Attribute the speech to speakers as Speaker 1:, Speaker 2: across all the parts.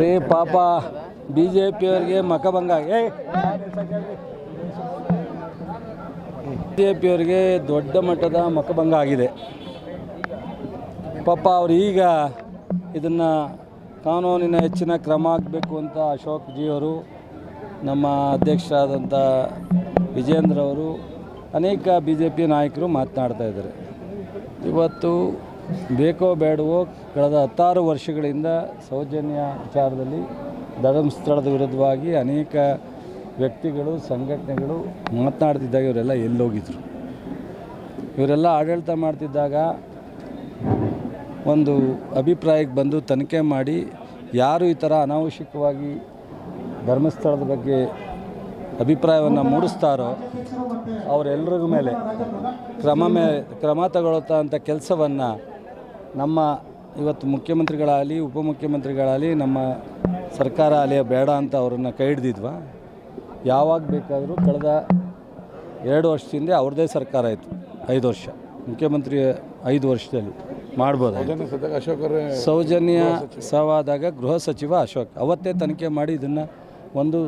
Speaker 1: ರೀ ಪಾಪ B J ಪಿಯವ್ರಿಗೆ ಮಕಭಂಗ B J ಪಿಯವ್ರಿಗೆ ದೊಡ್ಡ ಮಟ್ಟದ ಮಕಭಂಗ ಆಗಿದೆ. ಪಾಪ ಅವ್ರು ಈಗ ಇದನ್ನು ಕಾನೂನಿನ ಹೆಚ್ಚಿನ ಕ್ರಮ ಆಗಬೇಕು ಅಂತ ಅಶೋಕ್ ಜಿ ಅವರು, ನಮ್ಮ ಅಧ್ಯಕ್ಷರಾದಂಥ ವಿಜೇಂದ್ರ ಅವರು, ಅನೇಕ ಬಿ ಜೆ ಪಿ ನಾಯಕರು ಮಾತನಾಡ್ತಾ ಇದ್ದಾರೆ. ಇವತ್ತು ಬೇಕೋ ಬೇಡವೋ ಕಳೆದ 16 ವರ್ಷಗಳಿಂದ ಸೌಜನ್ಯ ವಿಚಾರದಲ್ಲಿ ಧರ್ಮಸ್ಥಳದ ವಿರುದ್ಧವಾಗಿ ಅನೇಕ ವ್ಯಕ್ತಿಗಳು, ಸಂಘಟನೆಗಳು ಮಾತನಾಡ್ತಿದ್ದಾಗ ಇವರೆಲ್ಲ ಎಲ್ಲೋಗಿದ್ರು? ಇವರೆಲ್ಲ ಆಡಳಿತ ಮಾಡ್ತಿದ್ದಾಗ ಒಂದು ಅಭಿಪ್ರಾಯಕ್ಕೆ ಬಂದು ತನಿಖೆ ಮಾಡಿ ಯಾರು ಈ ಥರ ಅನಾವಶ್ಯಕವಾಗಿ ಧರ್ಮಸ್ಥಳದ ಬಗ್ಗೆ ಅಭಿಪ್ರಾಯವನ್ನು ಮೂಡಿಸ್ತಾರೋ ಅವರೆಲ್ಲರಿಗೂ ಮೇಲೆ ಕ್ರಮ ತಗೊಳ್ತಾ ಅಂಥ ಕೆಲಸವನ್ನು ನಮ್ಮ ಇವತ್ತು ಮುಖ್ಯಮಂತ್ರಿಗಳಾಗಲಿ ಉಪಮುಖ್ಯಮಂತ್ರಿಗಳಾಗಲಿ ನಮ್ಮ ಸರ್ಕಾರ ಅಲ್ಲಿಯ ಬೇಡ ಅಂತ ಅವರನ್ನು ಕೈ ಹಿಡ್ದಿದ್ವಾ? ಯಾವಾಗ ಬೇಕಾದರೂ ಕಳೆದ 2 ವರ್ಷದಿಂದ ಅವ್ರದ್ದೇ ಸರ್ಕಾರ ಆಯಿತು. 5 ವರ್ಷ ಮುಖ್ಯಮಂತ್ರಿ 5 ವರ್ಷದಲ್ಲಿ ಮಾಡ್ಬೋದು. ಸೌಜನ್ಯ ಸಾವಾದಾಗ ಗೃಹ ಸಚಿವ ಅಶೋಕ್ ಅವತ್ತೇ ತನಿಖೆ ಮಾಡಿ ಇದನ್ನು ಒಂದು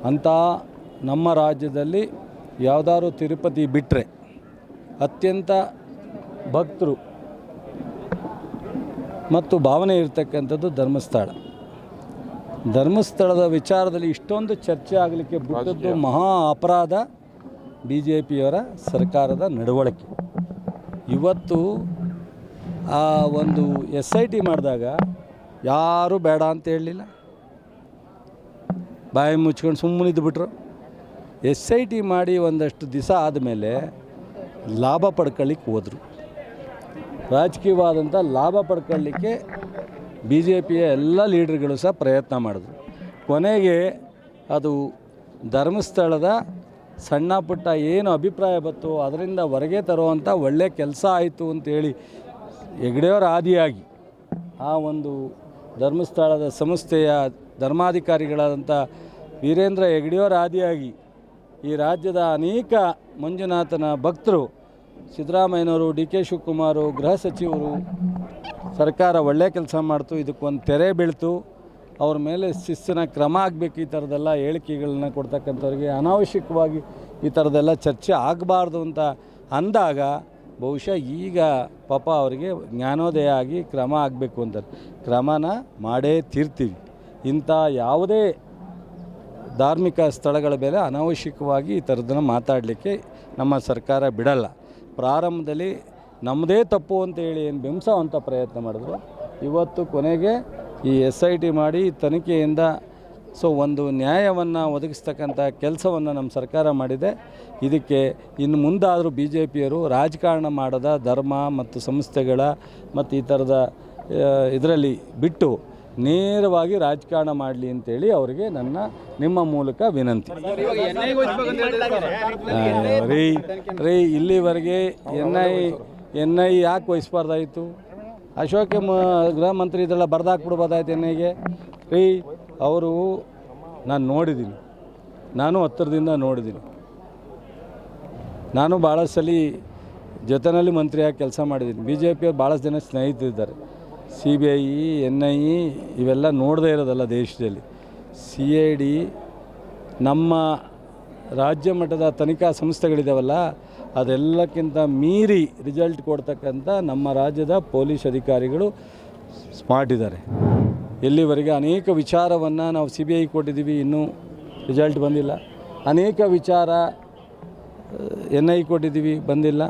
Speaker 1: ಅಂಥ ನಮ್ಮ ರಾಜ್ಯದಲ್ಲಿ ಯಾವುದಾದ್ರು ತಿರುಪತಿ ಬಿಟ್ಟರೆ ಅತ್ಯಂತ ಭಕ್ತರು ಮತ್ತು ಭಾವನೆ ಇರತಕ್ಕಂಥದ್ದು ಧರ್ಮಸ್ಥಳದ ವಿಚಾರದಲ್ಲಿ ಇಷ್ಟೊಂದು ಚರ್ಚೆ ಆಗಲಿಕ್ಕೆ ಬಿಟ್ಟದ್ದು ಮಹಾ ಅಪರಾಧ ಬಿ ಜೆ ಪಿಯವರ ಸರ್ಕಾರದ ನಡವಳಿಕೆ. ಇವತ್ತು ಆ ಒಂದು SIT ಮಾಡಿದಾಗ ಯಾರೂ ಬೇಡ ಅಂತ ಹೇಳಲಿಲ್ಲ, ಬಾಯಿ ಮುಚ್ಕೊಂಡು ಸುಮ್ಮನಿದ್ದು ಬಿಟ್ರು. SIT ಮಾಡಿ ಒಂದಷ್ಟು ದಿವಸ ಆದಮೇಲೆ ಲಾಭ ಪಡ್ಕೊಳ್ಳಿಕ್ಕೆ ಹೋದರು. ರಾಜಕೀಯವಾದಂಥ ಲಾಭ ಪಡ್ಕೊಳ್ಳಿಕ್ಕೆ ಬಿ ಜೆ ಪಿಯ ಎಲ್ಲ ಲೀಡರ್ಗಳು ಸಹ ಪ್ರಯತ್ನ ಮಾಡಿದ್ರು. ಕೊನೆಗೆ ಅದು ಧರ್ಮಸ್ಥಳದ ಸಣ್ಣ ಪುಟ್ಟ ಏನು ಅಭಿಪ್ರಾಯ ಬಂತು ಅದರಿಂದ ಹೊರಗೆ ತರುವಂಥ ಒಳ್ಳೆಯ ಕೆಲಸ ಆಯಿತು ಅಂತೇಳಿ ಹೆಗ್ಡೆಯವರ ಆದಿಯಾಗಿ ಆ ಒಂದು ಧರ್ಮಸ್ಥಳದ ಸಂಸ್ಥೆಯ ಧರ್ಮಾಧಿಕಾರಿಗಳಾದಂಥ ವೀರೇಂದ್ರ ಹೆಗ್ಡೆಯವರ ಆದಿಯಾಗಿ ಈ ರಾಜ್ಯದ ಅನೇಕ ಮಂಜುನಾಥನ ಭಕ್ತರು, ಸಿದ್ದರಾಮಯ್ಯನವರು, DK ಶಿವಕುಮಾರು, ಗೃಹ ಸಚಿವರು, ಸರ್ಕಾರ ಒಳ್ಳೆಯ ಕೆಲಸ ಮಾಡ್ತು. ಇದಕ್ಕೊಂದು ತೆರೆ ಬೀಳ್ತು. ಅವ್ರ ಮೇಲೆ ಶಿಸ್ತಿನ ಕ್ರಮ ಆಗಬೇಕು. ಈ ಥರದ್ದೆಲ್ಲ ಹೇಳಿಕೆಗಳನ್ನ ಕೊಡ್ತಕ್ಕಂಥವ್ರಿಗೆ ಅನಾವಶ್ಯಕವಾಗಿ ಈ ಥರದ್ದೆಲ್ಲ ಚರ್ಚೆ ಆಗಬಾರ್ದು ಅಂತ ಅಂದಾಗ ಬಹುಶಃ ಈಗ ಪಾಪ ಅವರಿಗೆ ಜ್ಞಾನೋದಯ ಆಗಿ ಕ್ರಮ ಆಗಬೇಕು ಅಂತಾರೆ. ಕ್ರಮನ ಮಾಡೇ ತೀರ್ತೀವಿ. ಇಂಥ ಯಾವುದೇ ಧಾರ್ಮಿಕ ಸ್ಥಳಗಳ ಮೇಲೆ ಅನಾವಶ್ಯಕವಾಗಿ ಈ ಥರದ್ದನ್ನು ಮಾತಾಡಲಿಕ್ಕೆ ನಮ್ಮ ಸರ್ಕಾರ ಬಿಡಲ್ಲ. ಪ್ರಾರಂಭದಲ್ಲಿ ನಮ್ಮದೇ ತಪ್ಪು ಅಂತ ಹೇಳಿ ಏನು ಬಿಂಬಿಸೋವಂಥ ಪ್ರಯತ್ನ ಮಾಡಿದ್ರು. ಇವತ್ತು ಕೊನೆಗೆ ಈ SIT ಮಾಡಿ ತನಿಖೆಯಿಂದ ಒಂದು ನ್ಯಾಯವನ್ನು ಒದಗಿಸ್ತಕ್ಕಂಥ ಕೆಲಸವನ್ನು ನಮ್ಮ ಸರ್ಕಾರ ಮಾಡಿದೆ. ಇದಕ್ಕೆ ಇನ್ನು ಮುಂದಾದರೂ ಬಿ ಜೆ ಪಿಯವರು ರಾಜಕಾರಣ ಮಾಡದ ಧರ್ಮ ಮತ್ತು ಸಂಸ್ಥೆಗಳ ಮತ್ತು ಈ ಥರದ ಇದರಲ್ಲಿ ಬಿಟ್ಟು ನೇರವಾಗಿ ರಾಜಕಾರಣ ಮಾಡಲಿ ಅಂತೇಳಿ ಅವರಿಗೆ ನಿಮ್ಮ ಮೂಲಕ ವಿನಂತಿ. ರೀ ಇಲ್ಲಿವರೆಗೆ NI ಯಾಕೆ ವಹಿಸ್ಬಾರ್ದಾಯಿತು? ಅಶೋಕ್ ಗೃಹ ಮಂತ್ರಿ ಇದೆಲ್ಲ ಬರ್ದಾಕ್ಬಿಡ್ಬೋದಾಯ್ತು NIಗೆ. ಅವರು ನಾನು ನೋಡಿದ್ದೀನಿ, ನಾನು ಹತ್ತಿರದಿಂದ ನೋಡಿದ್ದೀನಿ. ನಾನು ಭಾಳ ಸಲ ಜೊತೆಯಲ್ಲಿ ಮಂತ್ರಿಯಾಗಿ ಕೆಲಸ ಮಾಡಿದ್ದೀನಿ. ಬಿ ಜೆ ಪಿಯವ್ರು ಭಾಳಷ್ಟು ಜನ ಸ್ನೇಹಿತರಿದ್ದಾರೆ. CBI, NI ಇವೆಲ್ಲ ನೋಡದೇ ಇರೋದಲ್ಲ ದೇಶದಲ್ಲಿ. CID ನಮ್ಮ ರಾಜ್ಯ ಮಟ್ಟದ ತನಿಖಾ ಸಂಸ್ಥೆಗಳಿದ್ದಾವಲ್ಲ ಅದೆಲ್ಲಕ್ಕಿಂತ ಮೀರಿ ರಿಸಲ್ಟ್ ಕೊಡ್ತಕ್ಕಂಥ ನಮ್ಮ ರಾಜ್ಯದ ಪೊಲೀಸ್ ಅಧಿಕಾರಿಗಳು ಸ್ಮಾರ್ಟ್ ಇದ್ದಾರೆ. ಎಲ್ಲಿವರೆಗೆ ಅನೇಕ ವಿಚಾರವನ್ನು ನಾವು CBI ಕೊಟ್ಟಿದ್ದೀವಿ, ಇನ್ನೂ ರಿಸಲ್ಟ್ ಬಂದಿಲ್ಲ. ಅನೇಕ ವಿಚಾರ NI ಕೊಟ್ಟಿದ್ದೀವಿ, ಬಂದಿಲ್ಲ.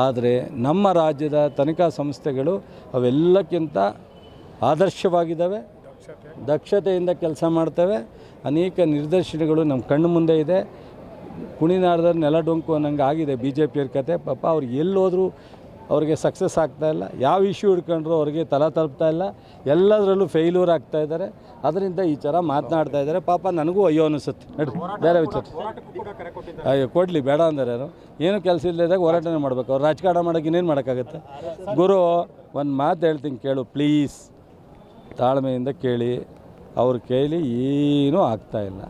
Speaker 1: ಆದರೆ ನಮ್ಮ ರಾಜ್ಯದ ತನಿಖಾ ಸಂಸ್ಥೆಗಳು ಅವೆಲ್ಲಕ್ಕಿಂತ ಆದರ್ಶವಾಗಿದ್ದಾವೆ, ದಕ್ಷತೆಯಿಂದ ಕೆಲಸ ಮಾಡ್ತವೆ. ಅನೇಕ ನಿದರ್ಶನಗಳು ನಮ್ಮ ಕಣ್ಣು ಮುಂದೆ ಇದೆ. ಕುಣಿನಾಡ್ದಲ್ಲಿ ನೆಲ ಡೊಂಕು ಅನ್ನಂಗೆ ಆಗಿದೆ ಬಿ ಜೆ ಪಿಯವ್ರ ಕತೆ. ಪಾಪ ಅವ್ರಿಗೆ ಎಲ್ಲೋದ್ರೂ ಅವ್ರಿಗೆ ಸಕ್ಸಸ್ ಆಗ್ತಾಯಿಲ್ಲ. ಯಾವ ಇಶ್ಯೂ ಹಿಡ್ಕೊಂಡ್ರು ಅವ್ರಿಗೆ ತಲುಪ್ತಾ ಇಲ್ಲ. ಎಲ್ಲದರಲ್ಲೂ ಫೇಲ್ಯೂರ್ ಆಗ್ತಾಯಿದ್ದಾರೆ. ಅದರಿಂದ ಈ ಥರ ಮಾತನಾಡ್ತಾ ಇದ್ದಾರೆ. ಪಾಪ ನನಗೂ ಅಯ್ಯೋ ಅನಿಸುತ್ತೆ. ನಡ್ರಿ ಬೇರೆ ವಿಚಾರ ಅಯ್ಯೋ ಕೊಡಲಿ ಬೇಡ ಅಂದರೆ ಏನು ಕೆಲಸ ಇಲ್ಲದಾಗ ಹೋರಾಟನೇ ಮಾಡಬೇಕು. ಅವ್ರು ರಾಜಕಾರಣ ಮಾಡೋಕೆ ಇನ್ನೇನು ಮಾಡೋಕ್ಕಾಗತ್ತೆ? ಗುರು ಒಂದು ಮಾತು ಹೇಳ್ತೀನಿ ಕೇಳು ಪ್ಲೀಸ್, ತಾಳ್ಮೆಯಿಂದ ಕೇಳಿ. ಅವ್ರ ಕೈಲಿ ಏನೂ ಆಗ್ತಾಯಿಲ್ಲ,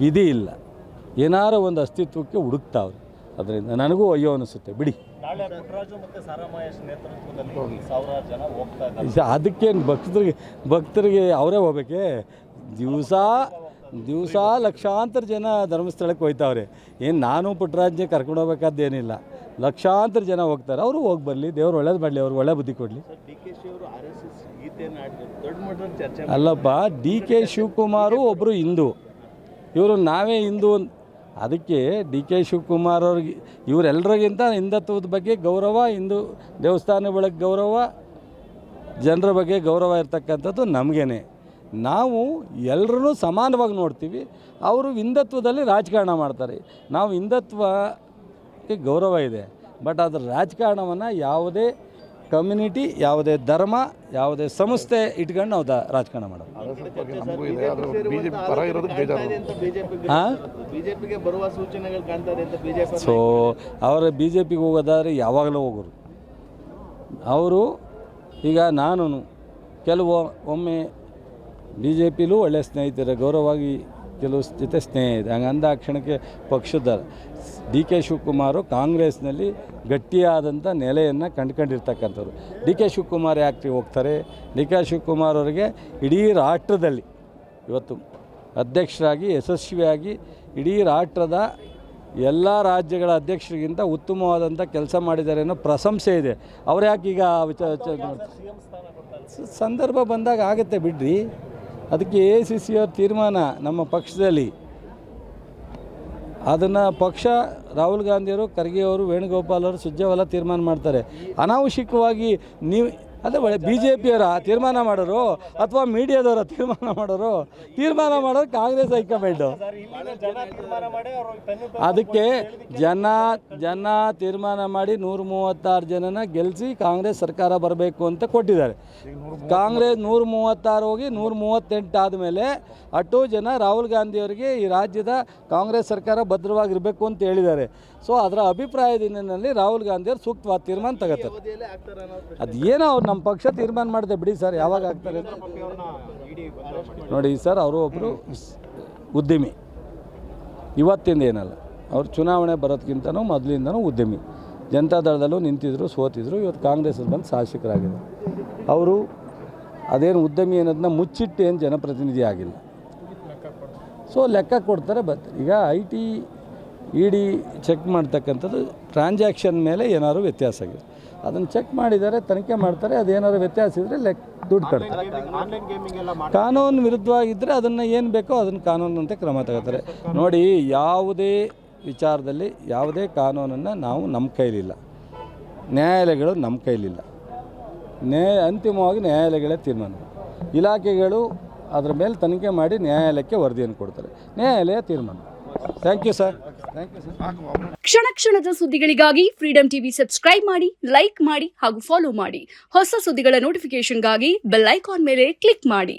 Speaker 1: ವಿಧಿ ಇಲ್ಲ, ಏನಾರು ಒಂದು ಅಸ್ತಿತ್ವಕ್ಕೆ ಹುಡುಕ್ತಾವ್ರೆ. ಅದರಿಂದ ನನಗೂ ಅಯ್ಯೋ ಅನಿಸುತ್ತೆ. ಬಿಡಿ.
Speaker 2: ನಾಳೆ ಪುಟ್ಟರಾಜು ಮತ್ತು ಸಾರಾ ಮಹೇಶ್ ನೇತೃತ್ವದಲ್ಲಿ ಸಾವಿರಾರು ಜನ ಹೋಗ್ತಾ ಇದ್ದಾರೆ.
Speaker 1: ಅದಕ್ಕೇನು ಭಕ್ತರಿಗೆ ಅವರೇ ಹೋಗ್ಬೇಕೆ? ದಿವಸ ಲಕ್ಷಾಂತರ ಜನ ಧರ್ಮಸ್ಥಳಕ್ಕೆ ಹೋಗ್ತಾವ್ರೆ. ಏನು ನಾನು ಪುಟ್ಟರಾಜ್ಗೆ ಕರ್ಕೊಂಡು ಹೋಗ್ಬೇಕಾದ್ದೇನಿಲ್ಲ, ಲಕ್ಷಾಂತರ ಜನ ಹೋಗ್ತಾರೆ. ಅವರು ಹೋಗಿ ಬರಲಿ, ದೇವ್ರು ಒಳ್ಳೇದು ಮಾಡಲಿ, ಅವ್ರಿಗೆ ಒಳ್ಳೆ ಬುದ್ಧಿ ಕೊಡಲಿ. ಅಲ್ಲಪ್ಪ, ಡಿ ಕೆ ಶಿವಕುಮಾರು ಒಬ್ಬರು ಹಿಂದೂ, ಇವರು ನಾವೇ ಹಿಂದೂ. ಅದಕ್ಕೆ ಡಿ ಕೆ ಶಿವಕುಮಾರ್ ಅವ್ರಿಗೆ ಇವರೆಲ್ಲರಿಗಿಂತ ಹಿಂದುತ್ವದ ಬಗ್ಗೆ ಗೌರವ, ಹಿಂದೂ ದೇವಸ್ಥಾನ ಒಳಗೆ ಗೌರವ, ಜನರ ಬಗ್ಗೆ ಗೌರವ ಇರ್ತಕ್ಕಂಥದ್ದು ನಮಗೇನೆ. ನಾವು ಎಲ್ಲರೂ ಸಮಾನವಾಗಿ ನೋಡ್ತೀವಿ. ಅವರು ಹಿಂದುತ್ವದಲ್ಲಿ ರಾಜಕಾರಣ ಮಾಡ್ತಾರೆ. ನಾವು ಹಿಂದುತ್ವಕ್ಕೆ ಗೌರವ ಇದೆ, ಬಟ್ ಅದರ ರಾಜಕಾರಣವನ್ನು ಯಾವುದೇ ಕಮ್ಯುನಿಟಿ, ಯಾವುದೇ ಧರ್ಮ, ಯಾವುದೇ ಸಂಸ್ಥೆ ಇಟ್ಕೊಂಡು ನಾವು ರಾಜಕಾರಣ ಮಾಡೋದು.
Speaker 2: ಬಿಜೆಪಿಗೆ ಬರುವ ಸೂಚನೆಗಳು ಕಾಣ್ತಾ ಇದೆ ಅಂತ ಬಿಜೆಪಿ.
Speaker 1: ಸೊ ಅವರ ಬಿ ಜೆ ಪಿಗೆ ಹೋಗೋದಾದ್ರೆ ಯಾವಾಗಲೂ ಹೋಗೋರು ಅವರು. ಈಗ ನಾನು ಒಮ್ಮೆ ಬಿ ಜೆ ಪಿಲೂ ಒಳ್ಳೆಯ ಸ್ನೇಹಿತರೆ, ಗೌರವವಾಗಿ ಕೆಲವು ಜೊತೆ ಸ್ನೇಹ ಇದೆ. ಹಂಗೆ ಅಂದ ಕ್ಷಣಕ್ಕೆ ಪಕ್ಷದ ಡಿ ಕೆ ಶಿವಕುಮಾರು ಕಾಂಗ್ರೆಸ್ನಲ್ಲಿ ಗಟ್ಟಿಯಾದಂಥ ನೆಲೆಯನ್ನು ಕಂಡುಕೊಂಡಿರ್ತಕ್ಕಂಥವ್ರು. ಡಿ ಕೆ ಶಿವಕುಮಾರ್ ಯಾಕೆ ಹೋಗ್ತಾರೆ? ಡಿ ಕೆ ಶಿವಕುಮಾರ್ ಅವರಿಗೆ ಇಡೀ ರಾಷ್ಟ್ರದಲ್ಲಿ ಇವತ್ತು ಅಧ್ಯಕ್ಷರಾಗಿ ಯಶಸ್ವಿಯಾಗಿ ಇಡೀ ರಾಷ್ಟ್ರದ ಎಲ್ಲ ರಾಜ್ಯಗಳ ಅಧ್ಯಕ್ಷರಿಗಿಂತ ಉತ್ತಮವಾದಂಥ ಕೆಲಸ ಮಾಡಿದ್ದಾರೆ ಅನ್ನೋ ಪ್ರಶಂಸೆ ಇದೆ. ಅವ್ರು ಯಾಕೆ ಈಗ ಸಂದರ್ಭ ಬಂದಾಗ ಆಗುತ್ತೆ ಬಿಡ್ರಿ. ಅದಕ್ಕೆ ACC ಅವ್ರ ತೀರ್ಮಾನ ನಮ್ಮ ಪಕ್ಷದಲ್ಲಿ, ಅದನ್ನು ಪಕ್ಷ ರಾಹುಲ್ ಗಾಂಧಿಯವರು, ಖರ್ಗೆ ಅವರು, ವೇಣುಗೋಪಾಲ್ ಅವರು, ಸುರ್ಜೇವಾಲಾ ತೀರ್ಮಾನ ಮಾಡ್ತಾರೆ. ಅನಾವಶ್ಯಕವಾಗಿ ನೀವು ಅದೇ ಒಳ್ಳೆ ಬಿ ಜೆ ಪಿಯವರ ತೀರ್ಮಾನ ಮಾಡೋರು ಅಥವಾ ಮೀಡಿಯಾದವರ ತೀರ್ಮಾನ ಮಾಡೋರು ಕಾಂಗ್ರೆಸ್ ಹೈಕಮಾಂಡು. ಅದಕ್ಕೆ ಜನ ತೀರ್ಮಾನ ಮಾಡಿ 136 ಜನನ ಗೆಲ್ಲಿಸಿ ಕಾಂಗ್ರೆಸ್ ಸರ್ಕಾರ ಬರಬೇಕು ಅಂತ ಕೊಟ್ಟಿದ್ದಾರೆ. ಕಾಂಗ್ರೆಸ್ 136 ಹೋಗಿ 138 ಆದಮೇಲೆ ಅಷ್ಟು ಜನ ರಾಹುಲ್ ಗಾಂಧಿಯವರಿಗೆ ಈ ರಾಜ್ಯದ ಕಾಂಗ್ರೆಸ್ ಸರ್ಕಾರ ಭದ್ರವಾಗಿರಬೇಕು ಅಂತ ಹೇಳಿದ್ದಾರೆ. ಸೊ ಅದರ ಅಭಿಪ್ರಾಯದಲ್ಲಿ ರಾಹುಲ್ ಗಾಂಧಿಯವರು ಸೂಕ್ತವಾದ ತೀರ್ಮಾನ ತಗೋತಾರೆ. ಅದೇನೋ ಅವ್ರು ನಮ್ಮ ಪಕ್ಷ ತೀರ್ಮಾನ ಮಾಡಿದೆ ಬಿಡಿ ಸರ್, ಯಾವಾಗ ಆಗ್ತಾರೆ ನೋಡಿ ಸರ್. ಅವರು ಒಬ್ಬರು ಉದ್ಯಮಿ, ಇವತ್ತಿಂದ ಏನಲ್ಲ, ಅವ್ರು ಚುನಾವಣೆ ಬರೋದಕ್ಕಿಂತನೂ ಮೊದಲಿಂದನೂ ಉದ್ಯಮಿ. ಜನತಾದಳದಲ್ಲೂ ನಿಂತಿದ್ರು, ಸೋತಿದ್ರು. ಇವತ್ತು ಕಾಂಗ್ರೆಸ್ಸಲ್ಲಿ ಬಂದು ಶಾಸಕರಾಗಿದ್ದಾರೆ. ಅವರು ಅದೇನು ಉದ್ಯಮಿ ಅನ್ನೋದನ್ನ ಮುಚ್ಚಿಟ್ಟು ಏನು ಜನಪ್ರತಿನಿಧಿ ಆಗಿಲ್ಲ. ಸೊ ಲೆಕ್ಕ ಕೊಡ್ತಾರೆ, ಬರ್ತಾರೆ. ಈಗ ED ಚೆಕ್ ಮಾಡ್ತಕ್ಕಂಥದ್ದು ಟ್ರಾನ್ಸಾಕ್ಷನ್ ಮೇಲೆ ಏನಾದ್ರು ವ್ಯತ್ಯಾಸ ಆಗಿದೆ, ಅದನ್ನು ಚೆಕ್ ಮಾಡಿದ್ದಾರೆ, ತನಿಖೆ ಮಾಡ್ತಾರೆ. ಅದೇನಾದ್ರು ವ್ಯತ್ಯಾಸ ಇದ್ದರೆ ದುಡ್ಡು ಕಟ್ತಾರೆ. ಕಾನೂನು ವಿರುದ್ಧವಾಗಿದ್ದರೆ ಅದನ್ನು ಏನು ಬೇಕೋ ಅದನ್ನು ಕಾನೂನಂತೆ ಕ್ರಮ ತಗೋತಾರೆ. ನೋಡಿ, ಯಾವುದೇ ವಿಚಾರದಲ್ಲಿ ಯಾವುದೇ ಕಾನೂನನ್ನು ನಾವು ನಮ್ಮ ಕೈಲಿಲ್ಲ, ನ್ಯಾಯಾಲಯಗಳು ನಮ್ಮ ಕೈಲಿಲ್ಲ. ಅಂತಿಮವಾಗಿ ನ್ಯಾಯಾಲಯಗಳೇ ತೀರ್ಮಾನ. ಇಲಾಖೆಗಳು ಅದರ ಮೇಲೆ ತನಿಖೆ ಮಾಡಿ ನ್ಯಾಯಾಲಯಕ್ಕೆ ವರದಿಯನ್ನು ಕೊಡ್ತಾರೆ, ನ್ಯಾಯಾಲಯ ತೀರ್ಮಾನ. Thank you sir.
Speaker 3: ಕ್ಷಣ ಕ್ಷಣದ ಸುದ್ದಿಗಳಿಗಾಗಿ ಫ್ರೀಡಂ ಟಿವಿ ಸಬ್ಸ್ಕ್ರೈಬ್ ಮಾಡಿ, ಲೈಕ್ ಮಾಡಿ ಹಾಗೂ ಫಾಲೋ ಮಾಡಿ. ಹೊಸ ಸುದ್ದಿಗಳ ನೋಟಿಫಿಕೇಶನ್ಗಾಗಿ ಬೆಲ್ ಐಕಾನ್ ಮೇಲೆ ಕ್ಲಿಕ್ ಮಾಡಿ.